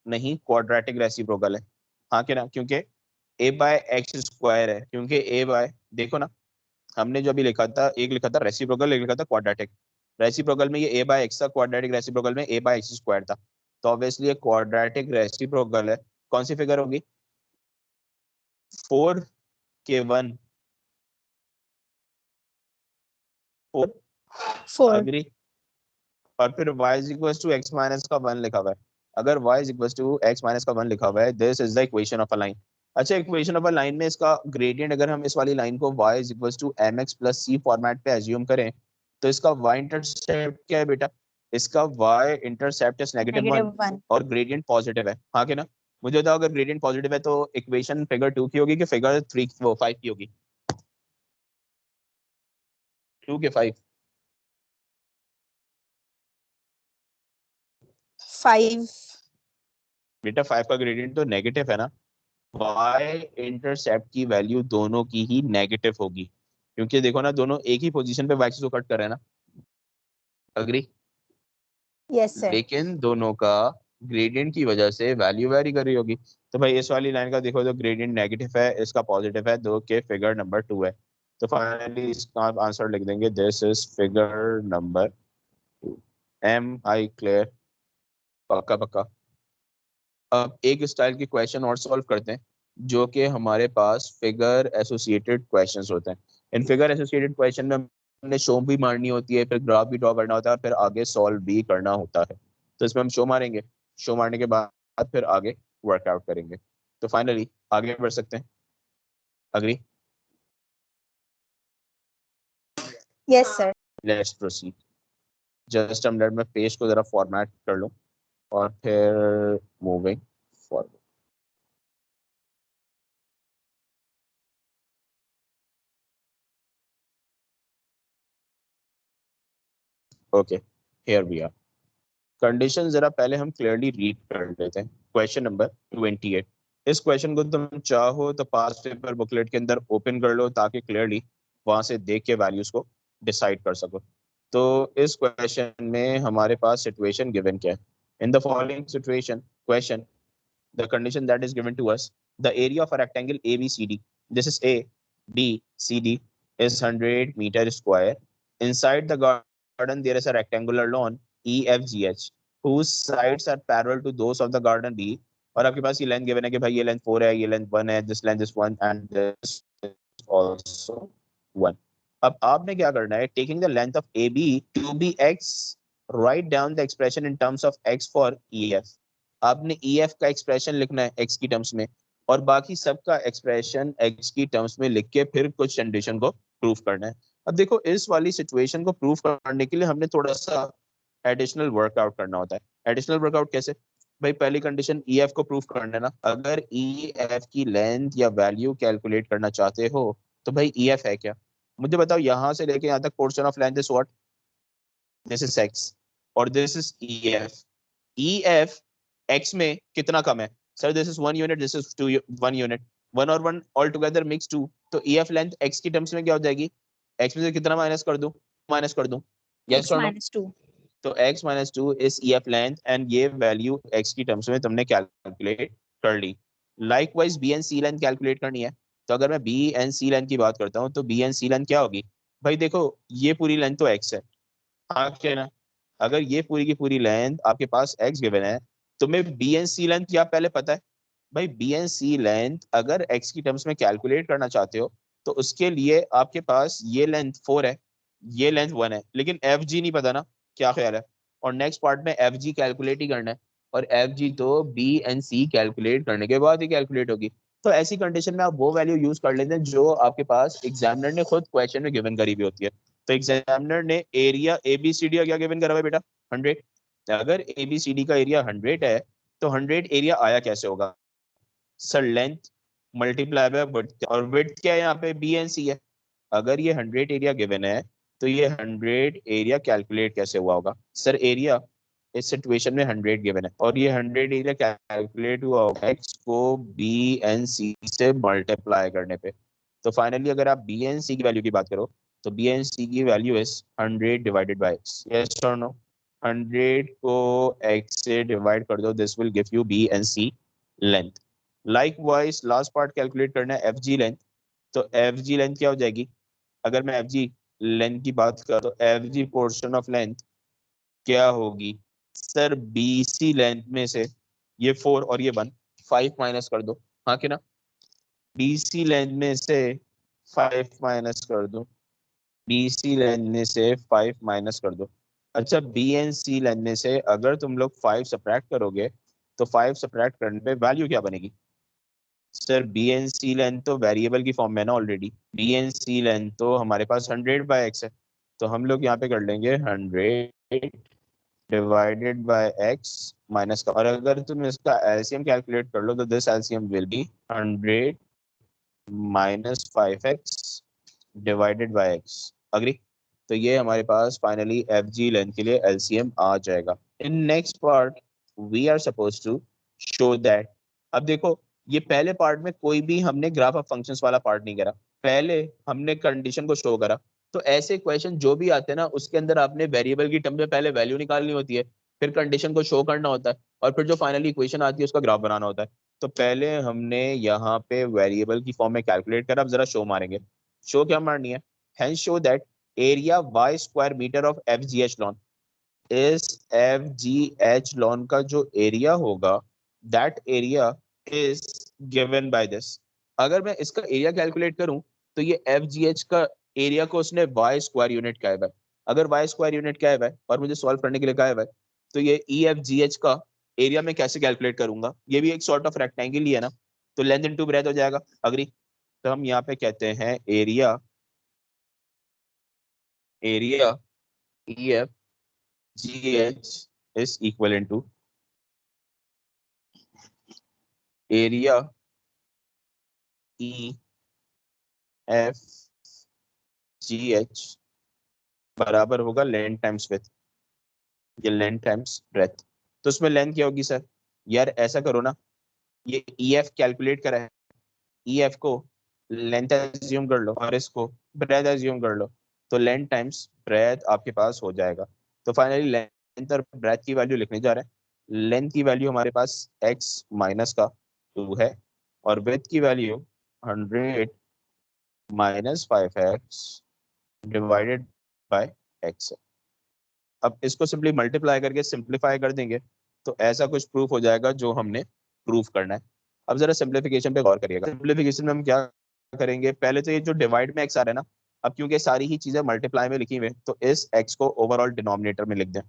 नहीं, क्वाड्रेटिक रेसिप्रोकल है। हाँ क्या ना? क्योंकि a/x² है। क्योंकि a बाय, देखो ना, हमने जो अभी लिखा था, एक लिखा था रेसिप्रोकल, एक लिखा था क्वाड्रेटिक। रेसिप्रोकल में ये a/x था, क्वाड्रेटिक रेसिप्रोकल में a/x² था। तो ऑब्वियसली ये क्वाड्रेटिक रेसिप्रोकल है। कौन सी फिगर होगी? 4 के 1। 4। 4। अग्री? और फिर y is equal to x minus का 1 लिखा हुआ है। अगर y is equal to x minus का 1 लिखा हुआ है, this is the equation of a line. अच्छा, इक्वेशन ऑफ अ लाइन में इसका ग्रेडियंट, अगर हम इस वाली लाइन को y is equal to mx plus c format पे एज्यूम करें, तो इसका y इंटरसेप्ट क्या है बेटा? इसका y इंटरसेप्ट इज -1 -1। और ग्रेडियंट पॉजिटिव है। हाँ कि ना? मुझे बताओ, अगर ग्रेडियंट पॉजिटिव है तो इक्वेशन फिगर 2 की होगी कि फिगर 3 5 की होगी? 2 के 5? 5। बेटा 5 का ग्रेडियंट तो नेगेटिव है ना। y इंटरसेप्ट की वैल्यू दोनों की ही नेगेटिव होगी, क्योंकि देखो ना, दोनों एक ही पोजीशन पे y को कट कर रहे हैं ना। अग्री? Yes sir. लेकिन दोनों का ग्रेडियंट की वजह से वैल्यू वेरी कर रही होगी। तो भाई इस वाली लाइन का देखो तो ग्रेडियंट नेगेटिव है, इसका पॉजिटिव है, दो के फिगर नंबर 2 है। तो फाइनली इसका आंसर लिख देंगे, this is figure number 2। Am I clear? पक्का पक्का। अब एक स्टाइल के क्वेश्चन और सॉल्व करते हैं, जो कि हमारे पास फिगर एसोसिएटेड क्वेश्चंस होते हैं। इन फिगर एसोसिएटेड क्वेश्चन में हमने शो भी मारनी होती है, फिर ग्राफ भी ड्रॉ करना होता है और फिर आगे सॉल्व भी करना होता है। तो इसमें हम शो मारेंगे, शो मारने के बाद फिर आगे वर्कआउट करेंगे। तो फाइनली आगे बढ़ सकते हैं। Agree? Yes sir. Let's proceed. Just हम मैं पेज को जरा फॉर्मेट कर लूँ और फिर moving forward. Okay, here we are. Condition जरा पहले हम क्लियरली रीड कर लेते हैं। Question number 28। इस क्वेश्चन को तुम चाहो तो पास्ट पेपर बुकलेट के अंदर ओपन कर लो, ताकि क्लियरली वहां से देख के वैल्यूज को डिसाइड कर सको। तो इस क्वेश्चन में हमारे पास सिचुएशन गिवन क्या है? इन the following situation question, the condition that is given to us, the area of a rectangle ABCD, this is ABCD, is 100 meter square. Inside the garden, there is a rectangular lawn EFGH, whose sides are parallel to those of the garden B. और आपके पास ये length given है कि भाई ये length 4 है, ये length 1 है, this length is 1 and this also 1। अब आपने क्या करना है, taking the length of A B to be x, write down the expression in terms of x for E F. आपने ई एफ का एक्सप्रेशन लिखना है एक्स की टर्म्स में, और बाकी सबका एक्सप्रेशन एक्स की टर्म्स में लिख के फिर कुछ कंडीशन को प्रूव करना है। अब देखो इस वाली सिचुएशन को प्रूव करने के लिए हमने थोड़ा सा एडिशनल वर्कआउट करना होता है। एडिशनल वर्कआउट कैसे? भाई पहली कंडीशन ई एफ को प्रूव करना है ना। अगर ई एफ की लेंथ या वैल्यू कैलकुलेट करना चाहते हो तो भाई ई एफ है क्या? मुझे बताओ, यहां से लेके यहाँ तक portion of length is what? This is x और this is E F. E F x में कितना कम है? Sir this is 1 unit, this is 1 unit, 1 और 1 ऑल टुगेदर मेक्स 2। तो ई एफ लेंथ एक्स की टर्म्स में क्या हो जाएगी? एक्स में से कितना माइनस कर दूं? माइनस कर दूं, यस x और नो? minus 2. तो x minus two is E F length, and ये वैल्यू x की टर्म्स में तुमने कैलकुलेट कर ली। Likewise B and C length calculate करनी है। तो अगर मैं बी एंड सी लेंथ की बात करता हूँ तो बी एंड सी लेंथ क्या होगी? भाई देखो ये पूरी लेंथ तो x है, हाँ क्या ना? अगर ये पूरी की पूरी लेंथ आपके पास x गिवन है, तुम्हें बी एंड सी लेंथ क्या पहले पता है? भाई बी एंड सी लेंथ अगर x की टर्म्स में कैलकुलेट करना चाहते हो तो उसके लिए आपके पास ये लेंथ 4 है, ये लेंथ 1 है, लेकिन एफ जी नहीं पता ना। क्या ख्याल है? और नेक्स्ट पार्ट में एफ जी कैलकुलेट ही करना है, और एफ जी तो बी एंड सी कैलकुलेट करने के बाद ही कैलकुलेट होगी। तो ऐसी कंडीशन में आप वो वैल्यू यूज कर लेते हैं जो आपके पास एग्जामिनर ने खुद क्वेश्चन में गिवन करी हुई होती है। तो एग्जामिनर ने area A B C D का क्या गिवन करा हुआ है बेटा? 100। अगर ए बी सी डी का एरिया 100 है तो 100 एरिया आया कैसे होगा? Sir length multiply by width, और विड्थ क्या है यहाँ पे? बी एंड सी है। अगर ये 100 एरिया गिवन है तो ये 100 एरिया कैलकुलेट कैसे हुआ होगा? सर एरिया इस सिचुएशन में 100 गिवन है और ये 100 एरिया कैलकुलेट हुआ होगा एक्स को बी एंड सी से मल्टीप्लाई करने पे। तो फाइनली अगर आप बी एंड सी की वैल्यू की बात करो तो बी एंड सी की value is 100 divided by x, yes और नो? 100 को एक्स से डिवाइड कर दो, this will give you B and C length. Likewise last part calculate करना है एफ जी लेंथ। तो एफ जी लेंथ क्या हो जाएगी? अगर मैं एफ जी लेंथ की बात करूं तो F ji portion of length क्या होगी? सर बी सी लेंथ में से ये 4 और ये 1, 5 माइनस कर दो, हाँ कि ना? बी सी लेंथ में से 5 माइनस कर दो, बी सी लेंथ में से 5 माइनस कर दो। अच्छा बी एंड सी लेंथ में से अगर तुम लोग 5 सब्ट्रैक्ट करोगे तो 5 सब्ट्रैक्ट करने पे वैल्यू क्या बनेगी? Sir B and C length तो वेरिएबल की फॉर्म में है ना already. B and C length तो हमारे पास 100 बाय एक्स है, तो हम लोग यहाँ पे कर लेंगे 100 डिवाइडेड बाय एक्स माइनस का, और अगर तुम इसका एलसीएम कैलकुलेट कर लो तो this LCM will be 100 minus 5x divided by x. Agree? तो ये हमारे पास फाइनली एफ जी लेंथ के लिए एलसीएम आ जाएगा। In next part we are suppose to show that. अब देखो ये पहले पार्ट में कोई भी हमने ग्राफ ऑफ फंक्शंस वाला पार्ट नहीं करा, पहले हमने कंडीशन को शो करा। तो ऐसे क्वेश्चन जो भी आते हैं ना उसके अंदर आपने वेरिएबल की टर्म में पहले वैल्यू निकालनी होती है, फिर कंडीशन को शो करना होता है, और फिर जो फाइनली इक्वेशन आती है उसका ग्राफ बनाना होता है। तो पहले हमने यहाँ पे वेरिएबल की फॉर्म में कैलकुलेट करा, अब जरा शो मारेंगे। शो क्या मारनी है? hence show that area y square meter of FGH lawn, इस FGH lawn का जो एरिया होगा that area is given by this। अगर मैं इसका एरिया कैलकुलेट करूं तो ये FGH का एरिया को उसने y स्क्वायर यूनिट कहा है। अगर y स्क्वायर यूनिट कहा है और मुझे सॉल्व करने के लिए कहा है तो ये EFGH का एरिया में कैसे कैलकुलेट करूंगा? ये भी एक सॉर्ट ऑफ रेक्टेंगल ही है ना, तो लेंथ इनटू ब्रेथ हो जाएगा। अग्री? तो हम यहाँ पे कहते हैं area EF GH is equivalent to area EF GH बराबर होगा लेंथ टाइम्स विड्थ, ये लेंथ टाइम्स ब्रेथ। तो उसमें लेंथ क्या होगी सर? यार ऐसा करो ना, ये EF कैलकुलेट करा है, EF को लेंथ एज्यूम कर लो और इसको ब्रेथ एज्यूम कर लो, तो लेंथ टाइम्स ब्रेथ आपके पास हो जाएगा। तो फाइनली लेंथ और ब्रेथ की वैल्यू लिखने जा रहे हैं। लेंथ की वैल्यू हमारे पास x माइनस का 2 है और ब्रेथ की value 100 minus 5x divided bye x है। अब इसको सिंपली मल्टीप्लाई करके सिंप्लीफाई कर देंगे तो ऐसा कुछ प्रूफ हो जाएगा जो हमने प्रूफ करना है। अब जरा सिंप्लीफिकेशन पे गौर करिएगा। सिंप्लीफिकेशन में हम क्या करेंगे? पहले तो ये जो डिवाइड में x आ रहा है ना, अब क्योंकि सारी ही चीजें मल्टीप्लाई में लिखी हुई हैं तो इस x को ओवरऑल डिनोमिनेटर में लिख दें।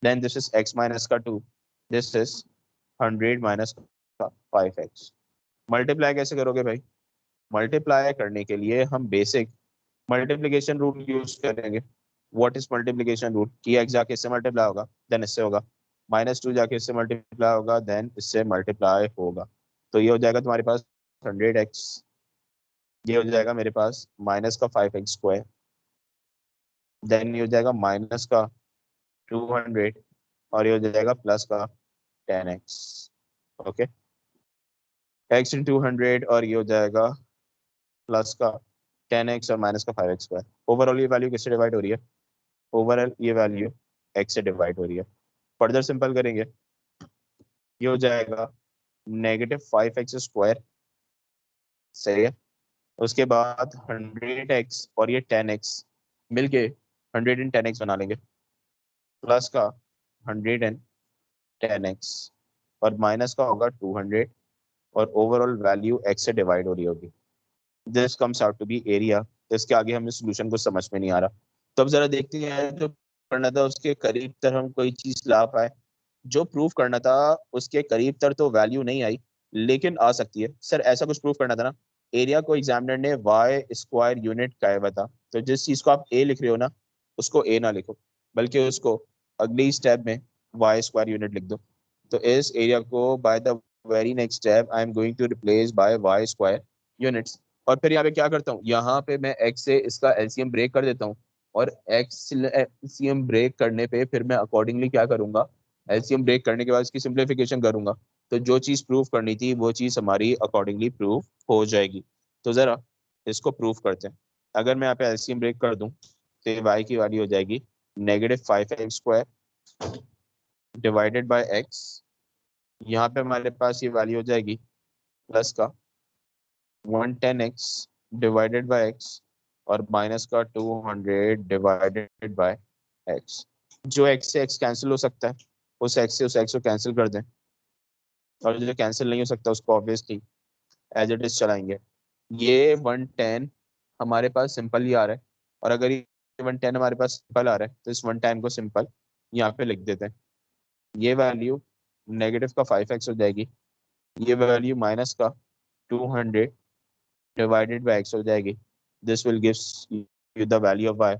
Then this is x minus का 2, दिस इज 100 माइनस का 5x। मल्टीप्लाई कैसे करोगे भाई? मल्टीप्लाई करने के लिए हम बेसिक मल्टीप्लिकेशन रूल यूज करेंगे। What is multiplication rule? कि x जाके इससे मल्टीप्लाई होगा देन इससे होगा, -2 जाके इससे मल्टीप्लाई होगा देन इससे मल्टीप्लाई होगा। तो ये हो जाएगा तुम्हारे पास 100x, ये हो जाएगा मेरे पास माइनस का 5x², देन ये हो जाएगा माइनस का 200 और ये हो जाएगा प्लस का 10x। ओके, x इन 200 और ये हो जाएगा प्लस का 10x और माइनस का 5x²। ओवरऑल ये वैल्यू किससे डिवाइड हो रही है? ओवरऑल ये वैल्यू x से डिवाइड हो रही है। फर्दर सिंपल करेंगे, ये हो जाएगा -5x², सही है। उसके बाद 100x और ये 10x मिलके 110x बना लेंगे, प्लस का 110x और माइनस का होगा 200 और ओवरऑल वैल्यू x से डिवाइड हो रही होगी। This comes out to be area. इसके आगे हमें सोल्यूशन को समझ में नहीं आ रहा, तो अब जरा देखते हैं जो करना था उसके करीब तर हम कोई चीज ला पाए। जो प्रूफ करना था उसके करीब तर तो वैल्यू नहीं आई, लेकिन आ सकती है। सर ऐसा कुछ प्रूफ करना था ना, एरिया को एग्जामिनर ने y² यूनिट कहा हुआ था, तो जिस चीज को आप a लिख रहे हो ना उसको a ना लिखो, बल्कि उसको अगली स्टेप में y² यूनिट लिख दो। तो इस एरिया को by the very next step I am going to replace by y² units. और फिर यहाँ पे क्या करता हूँ, यहाँ पे मैं x से इसका एलसीएम ब्रेक कर देता हूँ, और x एलसीएम ब्रेक करने पे फिर मैं अकॉर्डिंगली क्या करूंगा, एलसीएम ब्रेक करने के बाद इसकी सिंप्लीफिकेशन करूंगा। तो जो चीज प्रूफ करनी थी वो चीज हमारी अकॉर्डिंगली प्रूफ हो जाएगी। तो जरा इसको प्रूफ करते हैं। अगर मैं यहाँ पे एलसीएम ब्रेक कर दूं तो y की वैल्यू हो जाएगी -5x² डिवाइडेड बाय x। यहाँ पे हमारे पास ये वैल्यू हो जाएगी प्लस का 110x डिवाइडेड बाय x और माइनस का 200 डिवाइडेड बाय x। जो x से x कैंसिल हो सकता है उस x से उस x को कैंसिल कर दें, और जो कैंसिल नहीं हो सकता उसको ऑब्वियसली एज इट इज चलाएंगे। ये 110 हमारे पास सिंपल ही आ रहा है, और अगर ये 110 हमारे पास सिंपल आ रहा है तो इस 110 को सिंपल यहाँ पे लिख देते हैं। ये वैल्यू -5x हो जाएगी, ये वैल्यू माइनस का 200 डिवाइडेड बाय x हो जाएगी। This will gives you the value of y।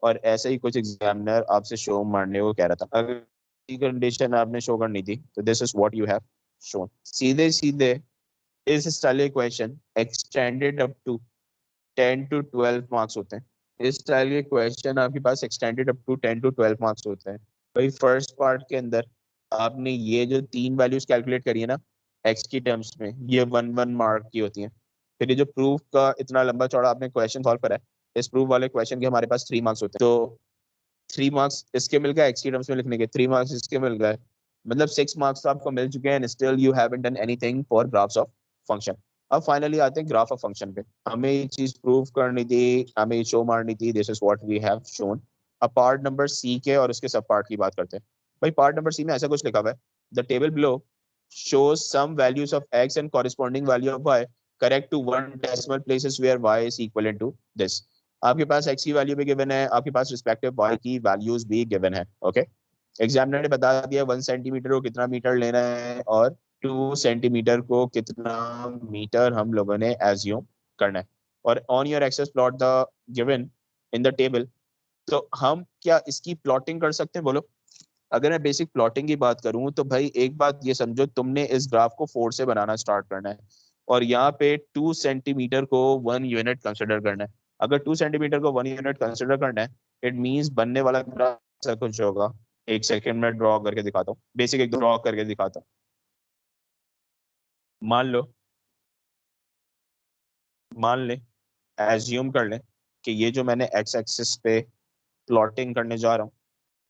और ऐसे ही कुछ एग्जामिनर आपसे शो मारने को कह रहा था, अगर कंडीशन आपने शो करनी थी तो this is what you have shown. सीधे सीधे इस स्टाइल के question extended up to 10 to 12 marks होते हैं। इस स्टाइल के क्वेश्चन आपके पास extended up to 10 to 12 marks होते हैं। भाई फर्स्ट पार्ट के अंदर आपने ये जो 3 वैल्यूज कैलकुलेट करी है ना एक्स की टर्म्स में, ये 1 1 मार्क की होती हैं। फिर ये जो प्रूफ का इतना लंबा चौड़ा आपने क्वेश्चन सॉल्व करा है, इस प्रूफ वाले क्वेश्चन के हमारे पास 3 मार्क्स होते हैं। तो 3 मार्क्स इसके मिल गए एक्स की टर्म्स में लिखने के, 3 मार्क्स इसके मिल गए, मतलब 6 मार्क्स तो आपको मिल चुके हैं and still you haven't done anything for graphs of function. अब फाइनली आते हैं ग्राफ ऑफ फंक्शन पे। हमें ये चीज प्रूव करनी थी, हमें शो मारनी थी। This is what we have shown. अब पार्ट नंबर सी के और उसके सब पार्ट की बात करते हैं। भाई पार्ट नंबर सी में ऐसा कुछ लिखा हुआ है, the table below shows some values of x and corresponding value of y correct to one decimal places where y is equivalent to this। आपके पास x की वैल्यू भी गिवन है, आपके पास रिस्पेक्टिव y की वैल्यूज भी गिवन है। Okay, examiner ने बता दिया 1 सेंटीमीटर को कितना मीटर लेना है और 2 सेंटीमीटर को कितना मीटर हम लोगों ने एज्यूम करना है। और on your axes plot the given in the table. तो हम क्या इसकी प्लॉटिंग कर सकते हैं बोलो? अगर मैं बेसिक प्लॉटिंग की बात करूं तो भाई एक बात ये समझो, तुमने इस ग्राफ को 4 से बनाना स्टार्ट करना है और यहाँ पे 2 सेंटीमीटर को 1 यूनिट कंसिडर करना है। अगर 2 सेंटीमीटर को 1 यूनिट कंसिडर करना है, इट मींस बनने वाला ग्राफ ऐसा कुछ होगा। एक सेकंड में ड्रॉ करके दिखाता हूँ, बेसिक एक ड्रॉ करके दिखाता हूँ। मान लो, मान ले, एज्यूम कर ले कि ये जो मैंने एक्स एक्सिस पे प्लॉटिंग करने जा रहा हूँ,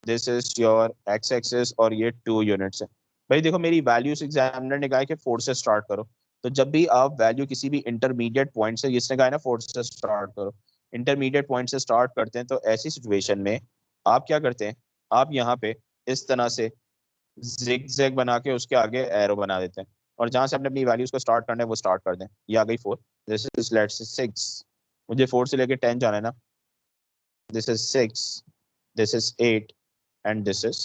this is your x axis और ये 2 यूनिट्स है। भाई देखो मेरी वैल्यूज एग्जामिनर ने कहा है कि 4 से स्टार्ट करो। तो जब भी आप वैल्यू किसी भी इंटरमीडिएट पॉइंट से, जिसने कहा है ना 4 से स्टार्ट करो, इंटरमीडिएट पॉइंट से स्टार्ट करते हैं, तो ऐसी सिचुएशन में आप क्या करते हैं, आप यहाँ पे इस तरह से जिग जैग बना के उसके आगे एरो बना देते हैं, और जहां से आपने अपनी वैल्यूज को स्टार्ट करना है वो स्टार्ट कर दें। ये आ गई 4, दिस इज लेट्स से 6। मुझे 4 से लेके 10 जाना है ना, this is 6, this is 8 and this is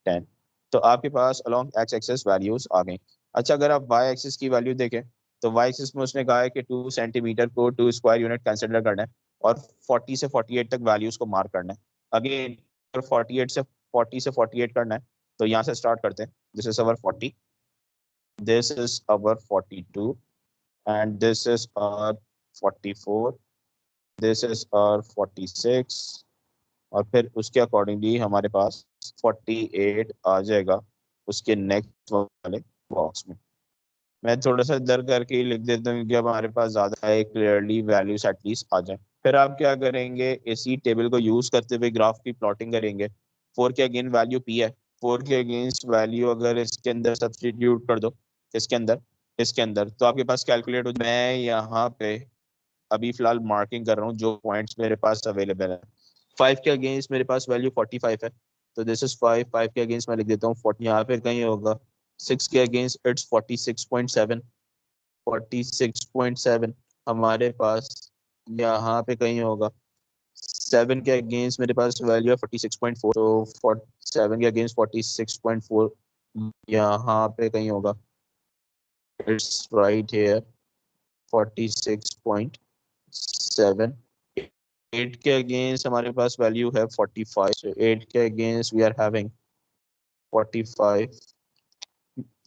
10। तो आपके पास अलोंग एक्स एक्सिस वैल्यूज आ गई। अच्छा, अगर आप वाई एक्सिस की वैल्यू देखें तो वाई एक्सिस में उसने कहा है कि 2 सेंटीमीटर को 2 स्क्वायर यूनिट कंसिडर करना है और 40 से 48 तक वैल्यूज को मार्क करना है। अगेन 40 से 48 करना है तो यहाँ से स्टार्ट करते हैं। This is our 40, this is our 42 and this is our 44, this is अवर 46 और फिर उसके अकॉर्डिंगली हमारे पास 48 आ जाएगा उसके नेक्स्ट वाले बॉक्स में। मैं थोड़ा सा इधर करके ही लिख देता हूँ कि हमारे पास ज़्यादा है, क्लियरली वैल्यूज एटलीस्ट आ जाए। फिर आप क्या करेंगे, इसी टेबल को यूज़ करते हुए ग्राफ की प्लॉटिंग करेंगे। 4 के अगेन वैल्यू पी है, 4 के अगेंस्ट वैल्यू अगर इसके अंदर सब्सटीट्यूट कर दो, इसके अंदर तो आपके पास कैलकुलेट हो। मैं यहाँ पे अभी फिलहाल मार्किंग कर रहा हूँ जो पॉइंट्स मेरे पास अवेलेबल है। 5 के अगेंस्ट मेरे पास वैल्यू 45 है, तो दिस इज 5, 5 के अगेंस्ट मैं लिख देता हूँ 40, यहाँ पे कहीं होगा। 6 के अगेंस्ट इट्स 46.7, 46.7 हमारे पास यहाँ पे कहीं होगा। 7 के अगेंस्ट मेरे पास वैल्यू है 46.4, तो 7 के अगेंस्ट 46.4 यहाँ पे कहीं होगा। It's right here 46.7। 8 के अगेंस्ट हमारे पास वैल्यू है 45, so 8 के अगेंस्ट वी आर हैविंग 45।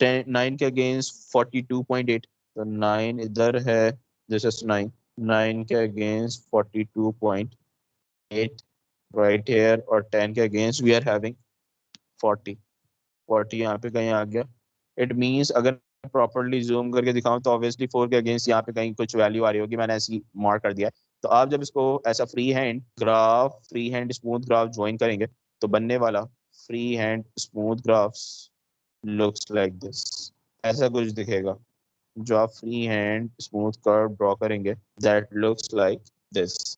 9 के अगेंस्ट 42.8, तो 9 इधर है, दिस इज 9, 9 के अगेंस्ट 42.8 राइट हेयर, और 10 के अगेंस्ट वी आर हैविंग 40, 40 यहाँ पे कहीं आ गया। इट मींस अगर प्रॉपर्ली जूम करके दिखाऊं तो ऑब्वियसली 4 के अगेंस्ट यहाँ पे कहीं कुछ वैल्यू आ रही होगी, मैंने ऐसी मार्क कर दिया है। तो आप जब इसको ऐसा free hand smooth graph join करेंगे तो बनने वाला free hand smooth graphs looks like this, ऐसा कुछ दिखेगा। जो आप free hand smooth curve draw करेंगे दैट लुक्स लाइक दिस।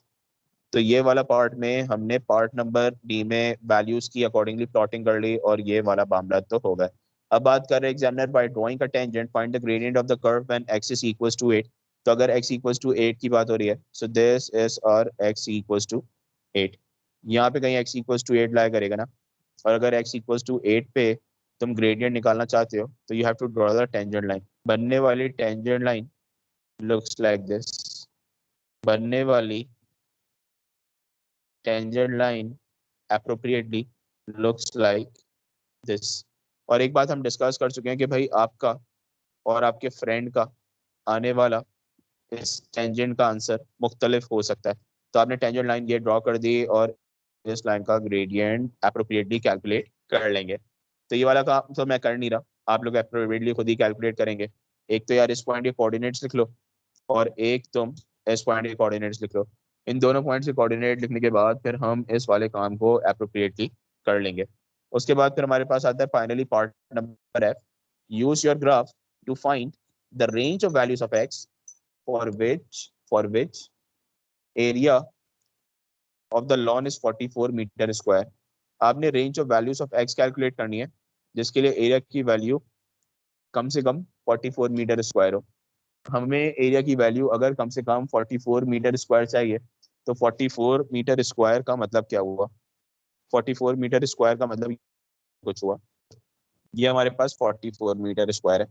तो ये वाला पार्ट में हमने पार्ट नंबर डी में वैल्यूज की अकॉर्डिंगली प्लॉटिंग कर ली और ये वाला मामला तो हो गया। अब बात कर रहे हैं examiner by drawing a tangent find the gradient of the curve when x is equals to 8। तो अगर x इक्वल्स टू 8 की बात हो रही है, सो दिस इज और x इक्वल्स टू 8, यहाँ पे कहीं x इक्वल्स टू 8 लाया करेगा ना। और अगर x इक्वल्स टू 8 पे तुम ग्रेडियंट निकालना चाहते हो तो you have to draw the tangent line. बनने वाली tangent line looks like this, बनने वाली tangent line appropriately looks like this। और एक बात हम डिस्कस कर चुके हैं कि भाई आपका और आपके फ्रेंड का आने वाला इस टेंजेंट का आंसर मुख्तलिफ हो सकता है। तो आपने टेंजेंट लाइन ये ड्रॉ कर दी और इस लाइन का ग्रेडियंट अप्रोप्रिएटली कैलकुलेट कर लेंगे। तो ये वाला काम तो मैं कर नहीं रहा, आप लोग अप्रोप्रिएटली खुद ही कैलकुलेट करेंगे। एक तो यार इस पॉइंट के कोऑर्डिनेट्स लिख लो और एक तुम इस पॉइंट के कोऑर्डिनेट्स लिख लो। इन दोनों पॉइंट्स के कोऑर्डिनेट लिखने के बाद फिर हम इस वाले काम को अप्रोप्रिएटली कर लेंगे। उसके बाद फिर हमारे पास आता है finally part number F. Use your graph to find the range of values of x for which area of the lawn is 44 metre square. आपने range of values of x calculate करनी है जिसके लिए एरिया की value कम से कम 44 metre square हो। हमें area की वैल्यू अगर कम से कम 44 मीटर स्क्वायर चाहिए तो 44 मीटर स्क्वायर का मतलब क्या हुआ, 44 मीटर स्क्वायर का मतलब कुछ हुआ, ये हमारे पास 44 मीटर स्क्वायर है।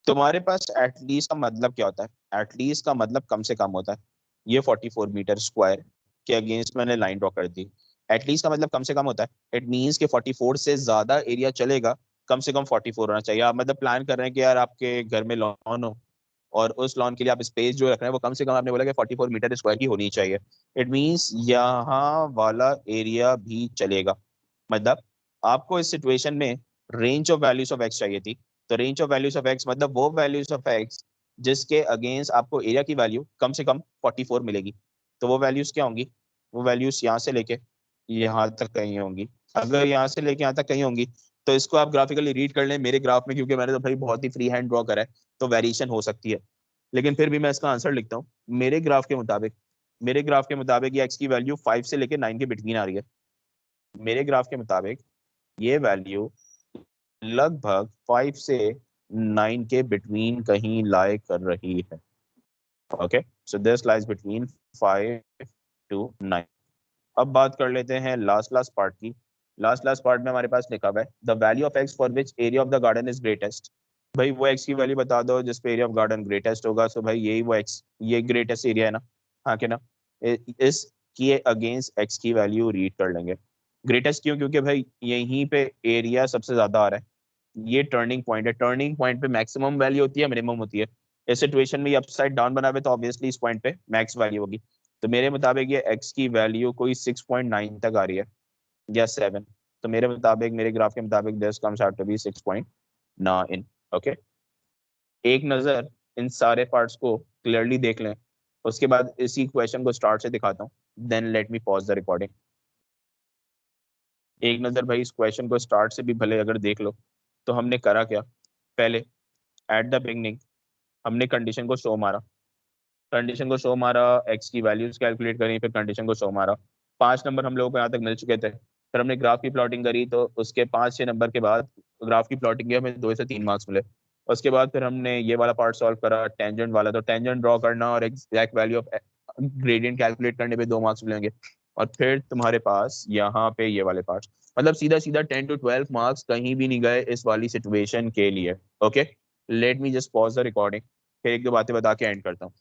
तुम्हारे पास एटलीस्ट का मतलब क्या होता है, एटलीस्ट का मतलब कम से कम होता है। ये 44 मीटर स्क्वायर के अगेंस्ट मैंने लाइन ड्रॉ कर दी। एटलीस्ट का मतलब कम से कम होता है, इट मींस कि 44 से ज्यादा एरिया चलेगा, कम से कम 44 होना चाहिए। आप मतलब प्लान कर रहे हैं कि यार आपके घर में लॉन हो और उस लॉन के लिए आप स्पेस जो रख रहे हैं वो कम से कम आपने बोला कि 44 मीटर स्क्वायर की होनी चाहिए। इट मींस यहाँ वाला एरिया भी चलेगा। मतलब आपको इस सिचुएशन में range of values of x चाहिए थी, तो range of values of x मतलब वो वैल्यूज ऑफ एक्स जिसके अगेंस्ट आपको एरिया की वैल्यू कम से कम 44 मिलेगी। तो वो वैल्यूज क्या होंगी, वो वैल्यूज यहाँ से लेके यहाँ तक कहीं होंगी। अगर यहाँ से लेके यहाँ तक कहीं होंगी तो इसको आप ग्राफिकली रीड कर लें मेरे ग्राफ में, क्योंकि मैंने तो भाई बहुत ही फ्री हैंड ड्रॉ करा है तो वेरिएशन हो सकती है, लेकिन फिर भी मैं इसका आंसर लिखता हूँ। मेरे ग्राफ के मुताबिक ये एक्स की वैल्यू 5 से लेके 9 के बिटवीन आ रही है। मेरे ग्राफ के मुताबिक ये वैल्यू लगभग 5 से 9 के बिटवीन कहीं लाई कर रही है। Okay, so this lies between 5 to 9। अब बात कर लेते हैं लास्ट पार्ट की। लास्ट पार्ट में हमारे पास लिखा हुआ है the value of x for which area of the garden is greatest. भाई वो एक्स की वैल्यू बता दो जिस पे एरिया ऑफ गार्डन ग्रेटेस्ट होगा। सो भाई यही वो एक्स, ये ग्रेटेस्ट एरिया है ना, हाँ के ना। इस की अगेंस्ट एक्स की वैल्यू रीड कर लेंगे। ग्रेटेस्ट क्यों? क्योंकि भाई यहीं पे एरिया सबसे ज्यादा आ रहा है, ये टर्निंग पॉइंट है। टर्निंग पॉइंट पे मैक्सिमम वैल्यू होती है, मिनिमम होती है। इस सिचुएशन में ये अपसाइड डाउन बना हुआ है तो ऑब्वियसली इस पॉइंट पे मैक्स वैल्यू होगी। तो मेरे मुताबिक ये एक्स की वैल्यू कोई 6.9 तक आ रही है या 7। तो मेरे मुताबिक, मेरे ग्राफ के मुताबिक this comes out to be 6.9। Okay, एक नजर इन सारे पार्ट्स को क्लियरली देख लें, उसके बाद इसी क्वेश्चन को स्टार्ट से दिखाता हूँ, then let me pause the recording. एक नजर भाई इस क्वेश्चन को स्टार्ट से भी भले अगर देख लो, तो हमने करा क्या, पहले एट द बिगनिंग हमने कंडीशन को शो मारा, कंडीशन को शो मारा, एक्स की वैल्यूज कैलकुलेट करी, फिर कंडीशन को शो मारा। 5 नंबर हम लोगों को यहाँ तक मिल चुके थे। फिर हमने ग्राफ की प्लॉटिंग करी, तो उसके 5-6 नंबर के बाद ग्राफ की प्लॉटिंग की हमें 2 से 3 मार्क्स मिले। उसके बाद फिर हमने ये वाला पार्ट सॉल्व करा, टेंजेंट वाला, तो टेंजेंट ड्रॉ करना और exact value of gradient calculate करने पे 2 मार्क्स मिलेंगे। और फिर तुम्हारे पास यहाँ पे ये वाले पार्ट, मतलब सीधा सीधा 10 to 12 मार्क्स कहीं भी नहीं गए इस वाली सिचुएशन के लिए। Okay, let me just pause the recording, फिर एक दो बातें बता के एंड करता हूँ।